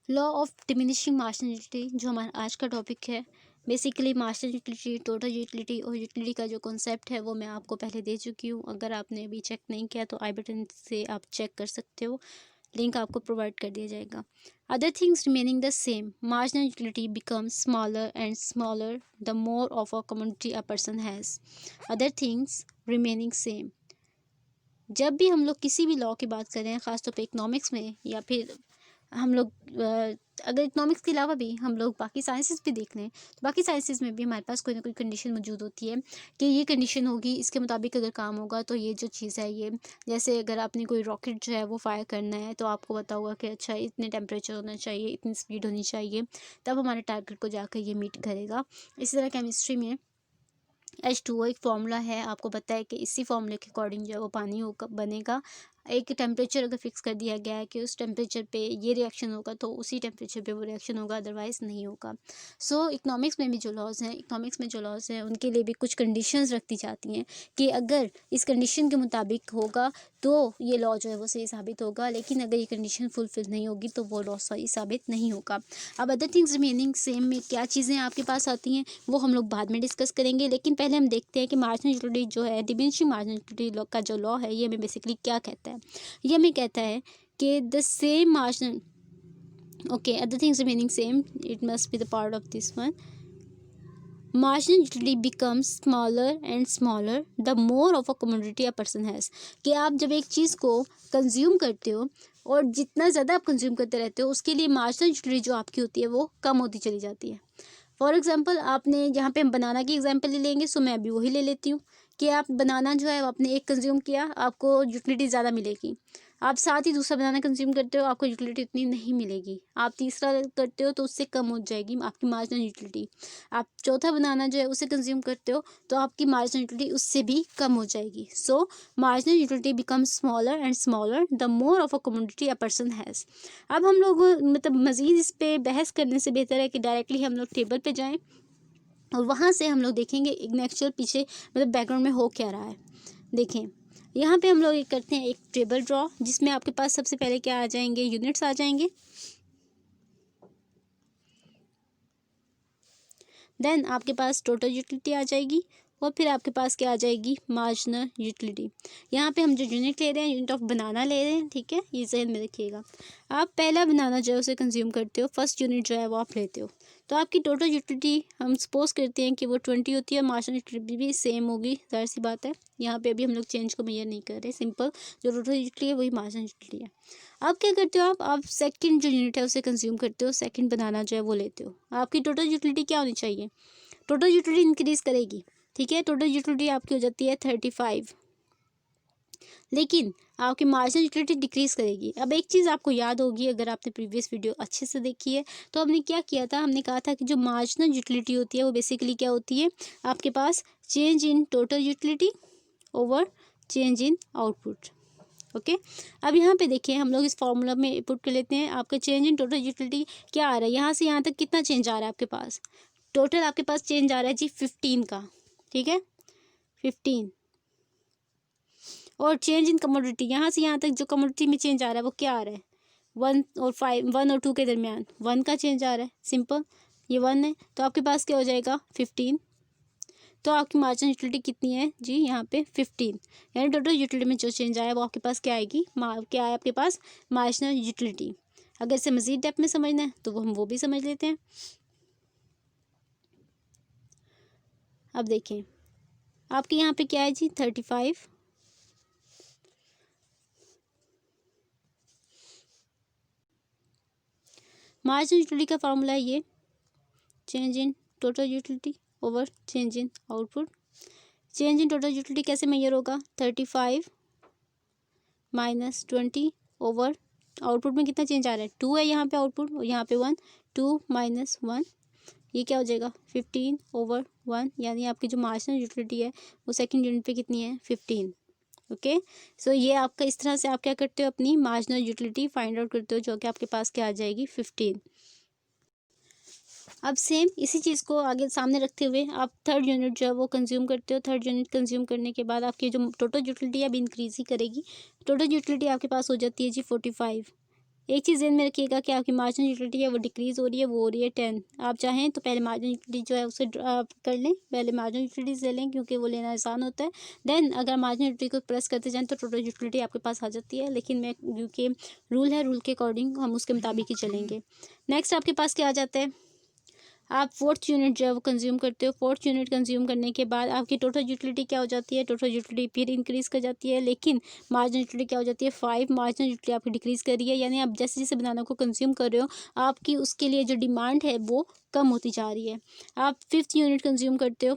Law of diminishing marginal utility जो हमारा आज का टॉपिक है। Basically marginal utility, total utility और यूटिलिटी का जो कॉन्सेप्ट है वो मैं आपको पहले दे चुकी हूँ। अगर आपने अभी चेक नहीं किया तो आई बटन से आप चेक कर सकते हो, लिंक आपको प्रोवाइड कर दिया जाएगा। Other things remaining the same, marginal utility becomes smaller and smaller the more of a community a person has. Other things remaining same, जब भी हम लोग किसी भी लॉ की बात करें, ख़ासतौर पे इकोनॉमिक्स में, या फिर हम लोग अगर इकोनॉमिक्स के अलावा भी हम लोग बाकी साइंसेस भी देख लें तो बाकी साइंसेस में भी हमारे पास कोई ना कोई कंडीशन मौजूद होती है कि ये कंडीशन होगी, इसके मुताबिक अगर काम होगा तो ये जो चीज़ है ये, जैसे अगर आपने कोई रॉकेट जो है वो फायर करना है तो आपको पता होगा कि अच्छा इतने टेम्परेचर होना चाहिए, इतनी स्पीड होनी चाहिए, तब हमारे टारगेट को जाकर ये मीट करेगा। इसी तरह केमिस्ट्री में H2O एक फार्मूला है, आपको पता है कि इसी फार्मूले के अकॉर्डिंग जो है वो पानी होगा बनेगा। एक टेम्परेचर अगर फिक्स कर दिया गया है कि उस टेम्परेचर पे ये रिएक्शन होगा तो उसी टेम्परेचर पे वो रिएक्शन होगा, अदरवाइज़ नहीं होगा। सो इकोनॉमिक्स में भी जो लॉज हैं, इकोनॉमिक्स में जो लॉज हैं उनके लिए भी कुछ कंडीशंस रखती जाती हैं कि अगर इस कंडीशन के मुताबिक होगा तो ये लॉ जो है वो सही साबित होगा, लेकिन अगर ये कंडीशन फुलफिल नहीं होगी तो वो लॉ सही साबित नहीं होगा। अब अदर थिंग्स रिमेनिंग सेम में क्या चीज़ें आपके पास आती हैं वो हम लोग बाद में डिस्कस करेंगे, लेकिन पहले हम देखते हैं कि मार्जिनल यूटिलिटी जो है, डिमिनिशिंग मार्जिनल यूटिलिटी लॉ का जो लॉ है ये हमें बेसिकली क्या कहता है। ये हमें कहता है कि the same marginal, okay, other things remaining same, it must be the part of this one. Marginal utility becomes smaller and smaller the more of a commodity a person has. कि आप जब एक चीज़ को कंज्यूम करते हो और जितना ज़्यादा आप कंज्यूम करते रहते हो उसके लिए मार्जिनल यूटिलिटी जो आपकी होती है वो कम होती चली जाती है। फॉर एग्जाम्पल, आपने यहाँ पे हम बनाना की एग्जाम्पल ले लेंगे, सो मैं अभी वही ले लेती हूँ कि आप बनाना जो है आपने एक कंज्यूम किया, आपको यूटिलिटी ज़्यादा मिलेगी। आप साथ ही दूसरा बनाना कंज्यूम करते हो, आपको यूटिलिटी उतनी नहीं मिलेगी। आप तीसरा करते हो तो उससे कम हो जाएगी आपकी मार्जिनल यूटिलिटी। आप चौथा बनाना जो है उसे कंज्यूम करते हो तो आपकी मार्जिनल यूटिलिटी उससे भी कम हो जाएगी। सो marginal utility becomes smaller and smaller the more of a commodity a person has. अब हम लोग मतलब मज़ीद इस पे बहस करने से बेहतर है कि डायरेक्टली हम लोग टेबल पे जाएं और वहाँ से हम लोग देखेंगे एक्चुअल पीछे मतलब बैकग्राउंड में हो क्या रहा है। देखें, यहाँ पे हम लोग एक करते हैं एक टेबल ड्रॉ, जिसमें आपके पास सबसे पहले क्या आ जाएंगे, यूनिट्स आ जाएंगे। देन आपके पास टोटल यूटिलिटी आ जाएगी और फिर आपके पास क्या आ जाएगी, मार्जिनल यूटिलिटी। यहाँ पे हम जो यूनिट ले रहे हैं, यूनिट ऑफ बनाना ले रहे हैं, ठीक है, ये जहन में रखिएगा। आप पहला बनाना जो है उसे कंज्यूम करते हो, फर्स्ट यूनिट जो है वो आप लेते हो, तो आपकी टोटल यूटिलिटी हम सपोज करते हैं कि वो 20 होती है। मार्जिनल यूटिलिटी भी सेम होगी, जाहिर सी बात है, यहाँ पे अभी हम लोग चेंज को मेजर नहीं कर रहे, सिंपल जो टोटल यूटिलिटी है वही मार्जिनल यूटिलिटी है। अब क्या करते हो आप सेकंड जो यूनिट है उसे कंज्यूम करते हो, सेकंड बनाना जो है वो लेते हो। आपकी टोटल यूटिलिटी क्या होनी चाहिए, टोटल यूटिलिटी इंक्रीज करेगी, ठीक है, टोटल यूटिलिटी आपकी हो जाती है 35, लेकिन आपकी मार्जिनल यूटिलिटी डिक्रीज करेगी। अब एक चीज़ आपको याद होगी, अगर आपने प्रीवियस वीडियो अच्छे से देखी है तो हमने क्या किया था, हमने कहा था कि जो मार्जिनल यूटिलिटी होती है वो बेसिकली क्या होती है, आपके पास change in total utility over change in output. Okay, अब यहाँ पे देखिए हम लोग इस फॉर्मूला में पुट कर लेते हैं, आपका चेंज इन टोटल यूटिलिटी क्या आ रहा है, यहाँ से यहाँ तक कितना चेंज आ रहा है आपके पास, टोटल आपके पास चेंज आ रहा है जी 15 का, ठीक है, 15। और चेंज इन कमोडिटी, यहाँ से यहाँ तक जो कमोडिटी में चेंज आ रहा है वो क्या आ रहा है, 1 और 2 के दरमियान 1 का चेंज आ रहा है, सिंपल, ये 1 है, तो आपके पास क्या हो जाएगा 15। तो आपकी मार्जिनल यूटिलिटी कितनी है जी, यहाँ पे 15, यानी टोटल यूटिलिटी में जो चेंज आया वो आपके पास क्या आएगी, क्या है आपके पास, मार्जिनल यूटिलिटी। अगर इसे मज़ीद डेप्थ में समझना है तो हम वो भी समझ लेते हैं। अब देखें आपके यहाँ पे क्या है जी, 35, मार्जिनल यूटिलिटी का फार्मूला है ये, change in total utility over change in output. Change in total utility कैसे मेजर होगा, 35 माइनस 20 ओवर आउटपुट में कितना चेंज आ रहा है, 2 है यहाँ पे आउटपुट और यहाँ पे 1, 2 माइनस 1, ये क्या हो जाएगा 15 ओवर 1, यानी आपकी जो मार्जिनल यूटिलिटी है वो सेकंड यूनिट पे कितनी है 15। ओके, सो ये आपका इस तरह से आप क्या करते हो, अपनी मार्जिनल यूटिलिटी फाइंड आउट करते हो, जो कि आपके पास क्या आ जाएगी 15। अब सेम इसी चीज़ को आगे सामने रखते हुए आप थर्ड यूनिट जो है वो कंज्यूम करते हो, थर्ड यूनिट कंज्यूम करने के बाद आपकी जो टोटल यूटिलिटी अब इंक्रीज ही करेगी, टोटल यूटिलिटी आपके पास हो जाती है जी 45। एक चीज़ ध्यान में रखिएगा कि आपकी मार्जिनल यूटिलिटी है वो डिक्रीज़ हो रही है, वो हो रही है 10। आप चाहें तो पहले मार्जिनल यूटिलिटी जो है उसे आप कर लें, पहले मार्जिनल यूटिलिटीज़ ले लें क्योंकि वो लेना आसान होता है। देन अगर मार्जिनल यूटिलिटी को प्रेस करते जाएँ तो टोटल यूटिलिटी आपके पास आ जाती है, लेकिन मैं क्योंकि रूल है, रूल के अकॉर्डिंग हम उसके मुताबिक ही चलेंगे। नेक्स्ट आपके पास क्या आ जाता है, आप फोर्थ यूनिट जो है वो कंज्यूम करते हो। फोर्थ यूनिट कंज्यूम करने के बाद आपकी टोटल यूटिलिटी क्या हो जाती है, टोटल यूटिलिटी फिर इंक्रीज़ कर जाती है, लेकिन मार्जिनल यूटिलिटी क्या हो जाती है 5। मार्जिनल यूटिलिटी आपकी डिक्रीज़ कर रही है, यानी आप जैसे जैसे बनाना को कंज्यूम कर रहे हो आपकी उसके लिए जो डिमांड है वो कम होती जा रही है। आप फिफ्थ यूनिट कंज्यूम करते हो।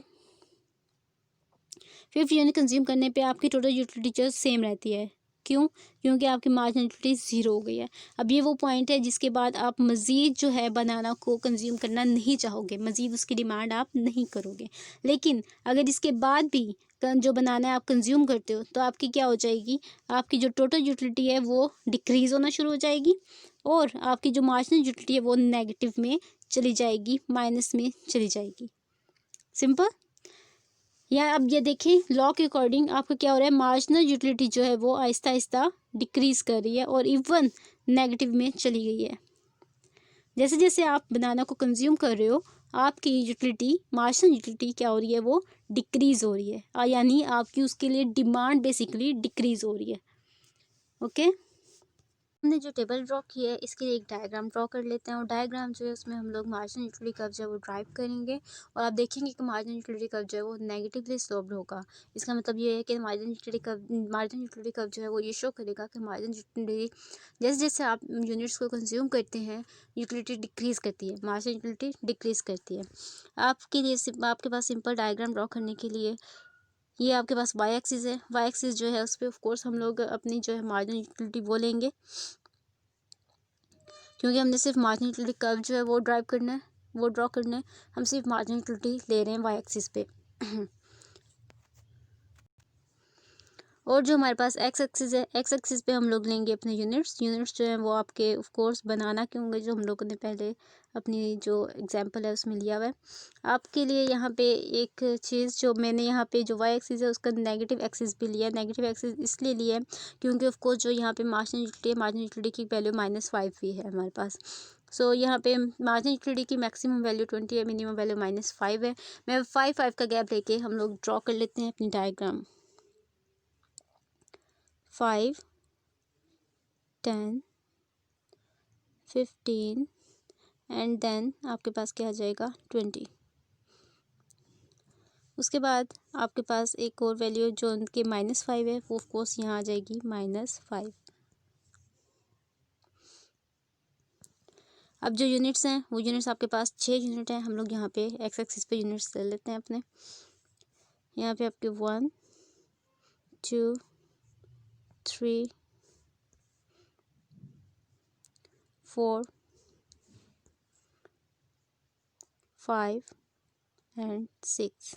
फिफ्थ यूनिट कंज्यूम करने पे आपकी टोटल यूटिलिटी जो सेम रहती है। क्यों? क्योंकि आपकी मार्जिनल यूटिलिटी ज़ीरो हो गई है। अब ये वो पॉइंट है जिसके बाद आप मज़ीद जो है बनाना को कंज्यूम करना नहीं चाहोगे, मज़ीद उसकी डिमांड आप नहीं करोगे। लेकिन अगर इसके बाद भी जो बनाना है आप कंज्यूम करते हो तो आपकी क्या हो जाएगी, आपकी जो टोटल यूटिलिटी है वो डिक्रीज़ होना शुरू हो जाएगी और आपकी जो मार्जिनल यूटिलिटी है वो नेगेटिव में चली जाएगी, माइनस में चली जाएगी। सिंपल। या अब ये देखें लॉ के अकॉर्डिंग आपका क्या हो रहा है, मार्जिनल यूटिलिटी जो है वो आहिस्ता आहिस्ता डिक्रीज कर रही है और इवन नेगेटिव में चली गई है। जैसे जैसे आप बनाना को कंज्यूम कर रहे हो आपकी यूटिलिटी, मार्जिनल यूटिलिटी क्या हो रही है, वो डिक्रीज हो रही है, यानी आपकी उसके लिए डिमांड बेसिकली डिक्रीज हो रही है। ओके, हमने जो टेबल ड्रॉ की है इसके लिए एक डायग्राम ड्रॉ कर लेते हैं और डायग्राम जो है उसमें हम लोग मार्जिनल यूटिलिटी कर्व जो है वो ड्राइव करेंगे और आप देखेंगे कि मार्जिनल यूटिलिटी कर्व जो है वो नेगेटिवली स्लोप्ड होगा। इसका मतलब ये है कि मार्जिनल यूटिलिटी कर्व जो है वो ये शो करेगा कि मार्जिनल यूटिलिटी जैसे जैसे आप यूनिट्स को कंज्यूम करते हैं यूटिलिटी डिक्रीज़ करती है, मार्जिनल यूटिलिटी डिक्रीज़ करती है। आपके पास सिंपल डायग्राम ड्रॉ करने के लिए ये आपके पास वाई एक्सिस है। वाई एक्सिस जो है उस पर ऑफकोर्स हम लोग अपनी जो है मार्जिनल यूटिलिटी वो लेंगे क्योंकि हमने सिर्फ मार्जिनल यूटिलिटी कर्व जो है वो ड्राइव करना है, वो ड्रॉ करना है। हम सिर्फ मार्जिनल यूटिलिटी ले रहे हैं वाई एक्सिस पे। और जो हमारे पास एक्स एक्सिस है, एक्स एक्सिस पे हम लोग लेंगे अपने यूनिट्स। यूनिट्स जो हैं वो आपके ऑफ कोर्स बनाना के होंगे जो हम लोगों ने पहले अपनी जो एग्जांपल है उसमें लिया हुआ है। आपके लिए यहाँ पे एक चीज़ जो मैंने यहाँ पे जो वाई एक्सिस है उसका नेगेटिव एक्सिस भी लिया है। नेगेटिव एक्सिस इसलिए लिया है क्योंकि ऑफ कोर्स जो यहाँ पे मार्जिनल यूटिलिटी है, मार्जिनल यूटिलिटी की वैल्यू -5 भी है हमारे पास। सो यहाँ पे मार्जिनल यूटिलिटी की मैक्सिमम वैल्यू 20 है, मिनिमम वैल्यू -5 है। मैं 5 का गैप लेके हम लोग ड्रॉ कर लेते हैं अपनी डायग्राम। 5, 10, 15 एंड देन आपके पास क्या आ जाएगा 20। उसके बाद आपके पास एक और वैल्यू जो उनके -5 है वो ऑफ कोर्स यहाँ आ जाएगी -5। अब जो यूनिट्स हैं वो यूनिट्स आपके पास 6 यूनिट हैं। हम लोग यहाँ पे एक्स एक्सिस पे यूनिट्स ले लेते हैं अपने। यहाँ पे आपके 1, 2, 3, 4, 5 एंड 6।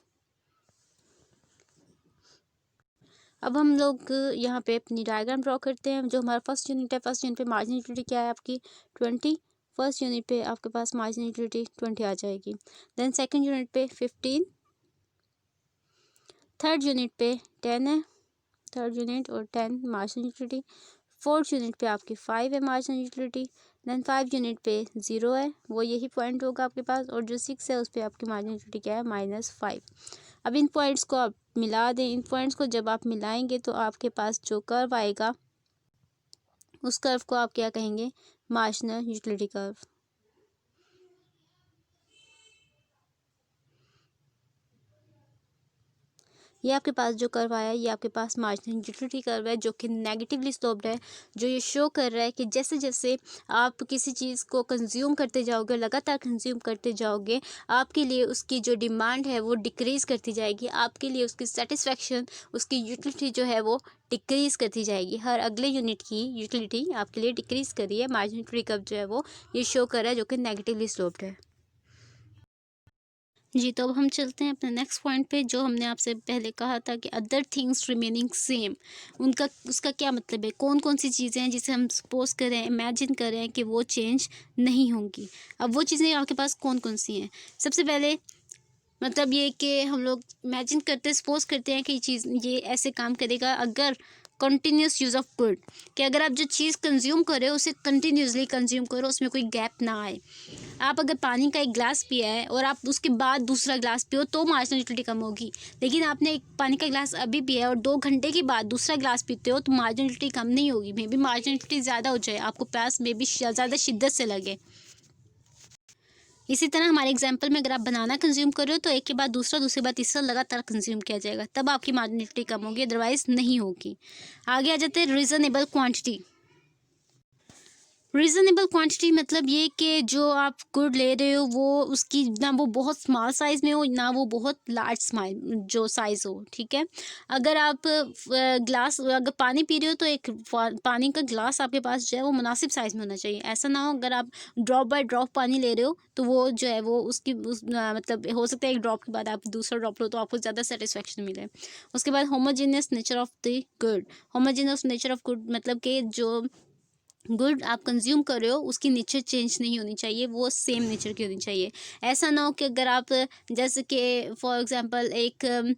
अब हम लोग यहाँ पे अपनी डायग्राम ड्रॉ करते हैं। जो हमारा फर्स्ट यूनिट है, फर्स्ट यूनिट पे मार्जिनल यूटिलिटी क्या है आपकी 20। फर्स्ट यूनिट पे आपके पास मार्जिनल यूटिलिटी 20 आ जाएगी। देन सेकंड यूनिट पे 15। थर्ड यूनिट पे 10 है, थर्ड यूनिट और 10 मार्जिनल यूटिलिटी। फोर्थ यूनिट पे आपकी 5 है मार्जिनल यूटिलिटी। देन 5 यूनिट पे 0 है, वो यही पॉइंट होगा आपके पास। और जो 6 है उस पर आपकी मार्जिनल यूटिलिटी क्या है -5। अब इन पॉइंट्स को आप मिला दें। इन पॉइंट्स को जब आप मिलाएंगे तो आपके पास जो कर्व आएगा उस कर्व को आप क्या कहेंगे, मार्जिनल यूटिलिटी कर्व। ये आपके पास जो कर्व आया है ये आपके पास मार्जिनल यूटिलिटी कर्व है जो कि नेगेटिवली स्लोप्ड है, जो ये शो कर रहा है कि जैसे जैसे आप किसी चीज़ को कंज्यूम करते जाओगे, लगातार कंज्यूम करते जाओगे, आपके लिए उसकी जो डिमांड है वो डिक्रीज़ करती जाएगी, आपके लिए उसकी सेटिस्फेक्शन, उसकी यूटिलिटी जो है वो डिक्रीज़ करती जाएगी। हर अगले यूनिट की यूटिलिटी आपके लिए डिक्रीज़ कर रही है। मार्जिनल यूटिलिटी कर्व जो है वो ये शो कर रहा है जो कि नेगेटिवली स्लोप्ड है। जी, तो अब हम चलते हैं अपने नेक्स्ट पॉइंट पे। जो हमने आपसे पहले कहा था कि अदर थिंग्स रिमेनिंग सेम, उनका उसका क्या मतलब है, कौन कौन सी चीज़ें हैं जिसे हम सपोज करें, इमेजिन करें कि वो चेंज नहीं होंगी। अब वो चीज़ें आपके पास कौन कौन सी हैं। सबसे पहले मतलब ये कि हम लोग इमेजिन करते, सपोज करते हैं कि चीज़ ये ऐसे काम करेगा अगर कंटिन्यूस यूज़ ऑफ गुड, कि अगर आप जो चीज़ कंज्यूम कर रहे हो उसे कंटिन्यूसली कंज्यूम करो, उसमें कोई गैप ना आए। आप अगर पानी का एक गिलास पिया है और आप उसके बाद दूसरा गिलास पियो तो मार्जिनल यूटिलिटी कम होगी, लेकिन आपने एक पानी का गिलास अभी पिया है और 2 घंटे के बाद दूसरा गिलास पीते हो तो मार्जिनल यूटिलिटी कम नहीं होगी, मे बी मार्जिनल यूटिलिटी ज़्यादा हो जाए, आपको प्यास मे बी ज़्यादा शिद्दत से लगे। इसी तरह हमारे एग्जाम्पल में अगर आप बनाना कंज्यूम कर रहे हो तो एक के बाद दूसरा, दूसरे बाद तीसरा लगातार कंज्यूम किया जाएगा, तब आपकी मार्जिनलिटी कम होगी, अदरवाइज नहीं होगी। आगे आ जाते हैं रीज़नेबल क्वांटिटी। रीज़नेबल क्वांटिटी मतलब ये कि जो आप गुड ले रहे हो वो उसकी ना वो बहुत स्मॉल साइज़ में हो ना वो बहुत लार्ज स्माइल जो साइज़ हो, ठीक है। अगर आप ग्लास अगर पानी पी रहे हो तो एक पानी का ग्लास आपके पास जो है वो मुनासिब साइज़ में होना चाहिए। ऐसा ना हो अगर आप ड्रॉप बाय ड्रॉप पानी ले रहे हो तो वो जो है वो उसकी मतलब हो सकता है एक ड्रॉप के बाद आप दूसरा ड्रॉप लो तो आपको ज़्यादा सेटिस्फेक्शन मिले। उसके बाद homogeneous nature of the good. Homogeneous nature of good मतलब कि जो गुड आप कंज्यूम कर रहे हो उसकी नेचर चेंज नहीं होनी चाहिए, वो सेम नेचर की होनी चाहिए। ऐसा ना हो कि अगर आप जैसे कि फॉर एग्जांपल एक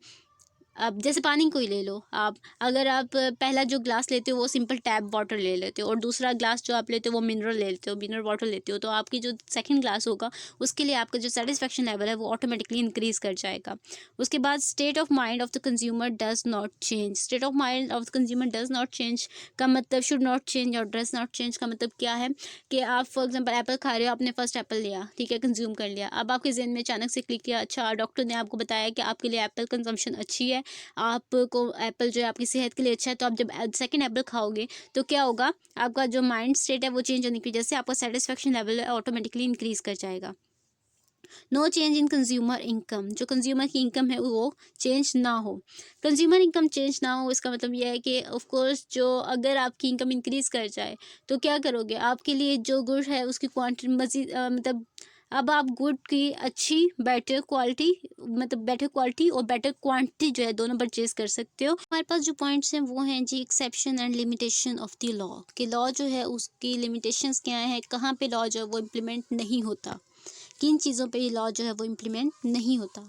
अब जैसे पानी को ही ले लो आप, अगर आप पहला जो ग्लास लेते हो वो सिंपल टैप वाटर ले लेते हो और दूसरा ग्लास जो आप लेते हो वो मिनरल ले लेते हो, मिनरल वाटर लेते हो, तो आपकी जो सेकंड ग्लास होगा उसके लिए आपका जो सेटिस्फेक्शन लेवल है वो ऑटोमेटिकली इंक्रीज कर जाएगा। उसके बाद state of mind of the consumer does not change. State of mind of the consumer does not change का मतलब शुड नॉट चेंज और डज नॉट चेंज का मतलब क्या है कि आप फॉर एग्जाम्पल एप्पल खा रहे हो, आपने फर्स्ट एप्पल लिया, ठीक है, कंज्यूम कर लिया, अब आपके जहन में अचानक से क्लिक किया, अच्छा डॉक्टर ने आपको बताया कि आपके लिए एप्पल कंजम्पशन अच्छी है, आपको एप्पल जो है आपकी सेहत के लिए अच्छा है, तो आप जब सेकंड एप्पल खाओगे तो क्या होगा, आपका जो माइंड स्टेट है वो चेंज होने की वजह से आपका सेटिस्फेक्शन लेवल ऑटोमेटिकली इंक्रीज कर जाएगा। No change in consumer income, जो कंज्यूमर की इनकम है वो चेंज ना हो। कंज्यूमर इनकम चेंज ना हो इसका मतलब यह है कि ऑफ कोर्स जो अगर आपकी इनकम इंक्रीज कर जाए तो क्या करोगे, आपके लिए जो गुड है उसकी क्वांटिटी मजीद मतलब अब आप गुड की अच्छी बेटर क्वालिटी मतलब बेटर क्वालिटी और बेटर क्वांटिटी जो है दोनों परचेज कर सकते हो। हमारे पास जो पॉइंट्स हैं वो हैं जी exception and limitation of the law, कि लॉ जो है उसकी लिमिटेशंस क्या है, कहाँ पे लॉ जो है वो इम्प्लीमेंट नहीं होता, किन चीज़ों पे ये लॉ जो है वो इम्प्लीमेंट नहीं होता।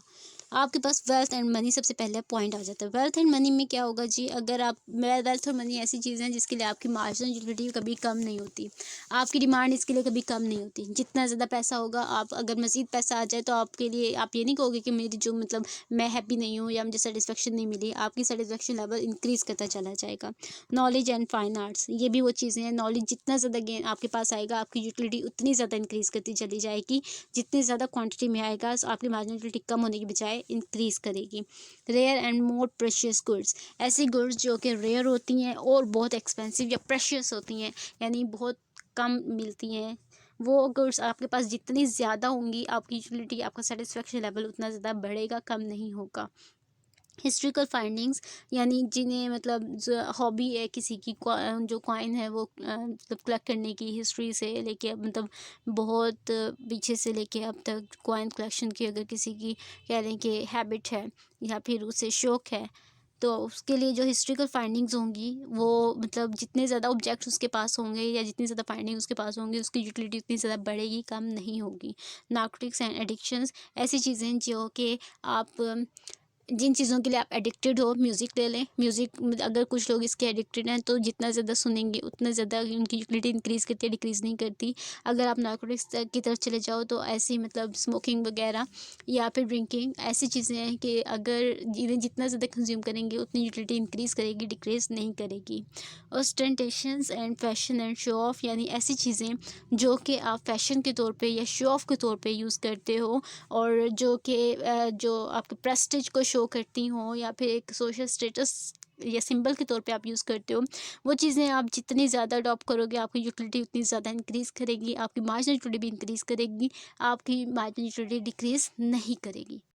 आपके पास वेल्थ एंड मनी सबसे पहले पॉइंट आ जाता है। वेल्थ एंड मनी में क्या होगा जी, अगर आप वेल्थ और मनी ऐसी चीज़ें हैं जिसके लिए आपकी मार्जिनल यूटिलिटी कभी कम नहीं होती, आपकी डिमांड इसके लिए कभी कम नहीं होती। जितना ज़्यादा पैसा होगा, आप अगर मज़ीद पैसा आ जाए तो आपके लिए आप ये नहीं कहोगे कि मेरी जो मतलब मैं हैप्पी नहीं हूँ या मुझे सेटिस्फेक्शन नहीं मिली, आपकी सेटिस्फेक्शन लेवल इंक्रीज़ करता चला जाएगा। नॉलेज एंड फाइन आर्ट्स, ये भी वो चीज़ें हैं, नॉलेज जितना ज़्यादा गेन आपके पास आएगा आपकी यूटिलिटी उतनी ज़्यादा इंक्रीज़ करती चली जाएगी, जितनी ज़्यादा क्वांटिटी में आएगा आपकी मार्जिनलिटी कम होने की बजाय इंक्रीज़ करेगी। Rare and more precious goods, ऐसी गुड्स जो कि रेयर होती हैं और बहुत एक्सपेंसिव या प्रेशियस होती हैं, यानी बहुत कम मिलती हैं, वो गुड्स आपके पास जितनी ज़्यादा होंगी आपकी यूटिलिटी आपका सेटिस्फेक्शन लेवल उतना ज़्यादा बढ़ेगा, कम नहीं होगा। हिस्ट्रिकल फाइंडिंग्स, यानी जिन्हें मतलब जो हॉबी है किसी की जो कॉइन है वो मतलब कलेक्ट करने की, हिस्ट्री से लेके अब मतलब बहुत पीछे से लेके अब तक कॉइन कलेक्शन की अगर किसी की कह लें कि हैबिट है या फिर उसे शौक है, तो उसके लिए जो हिस्ट्रिकल फाइंडिंग्स होंगी वो मतलब जितने ज़्यादा ऑब्जेक्ट्स उसके पास होंगे या जितनी ज़्यादा फाइंडिंग उसके पास होंगी उसकी यूटिलिटी उतनी ज़्यादा बढ़ेगी, कम नहीं होगी। नार्कोटिक्स एंड एडिक्शंस, ऐसी चीज़ें जो कि आप जिन चीज़ों के लिए आप एडिक्टेड हो, म्यूज़िक ले लें, म्यूज़िक अगर कुछ लोग इसके एडिक्टेड हैं तो जितना ज़्यादा सुनेंगे उतना ज़्यादा उनकी यूटिलिटी इंक्रीज़ करती है, डिक्रीज़ नहीं करती। अगर आप नार्कोटिक्स की तरफ चले जाओ तो ऐसी मतलब स्मोकिंग वगैरह या फिर ड्रिंकिंग, ऐसी चीज़ें हैं कि अगर इन्हें जितना ज़्यादा कंज्यूम करेंगे उतनी यूटिलिटी इंक्रीज़ करेगी, डिक्रीज़ नहीं करेगी। Ostentations and fashion and show off, यानी ऐसी चीज़ें जो कि आप फैशन के तौर पे या शो ऑफ के तौर पे यूज़ करते हो और जो कि जो आपके प्रेस्टीज को शो करती हों या फिर एक सोशल स्टेटस या सिंबल के तौर पे आप यूज़ करते हो, वो चीज़ें आप जितनी ज़्यादा अडॉप्ट करोगे आपकी यूटिलिटी उतनी ज़्यादा इंक्रीज़ करेगी, आपकी मार्जिनल यूटिलिटी भी इंक्रीज़ करेगी, आपकी मार्जिनल यूटिलिटी डिक्रीज़ नहीं करेगी।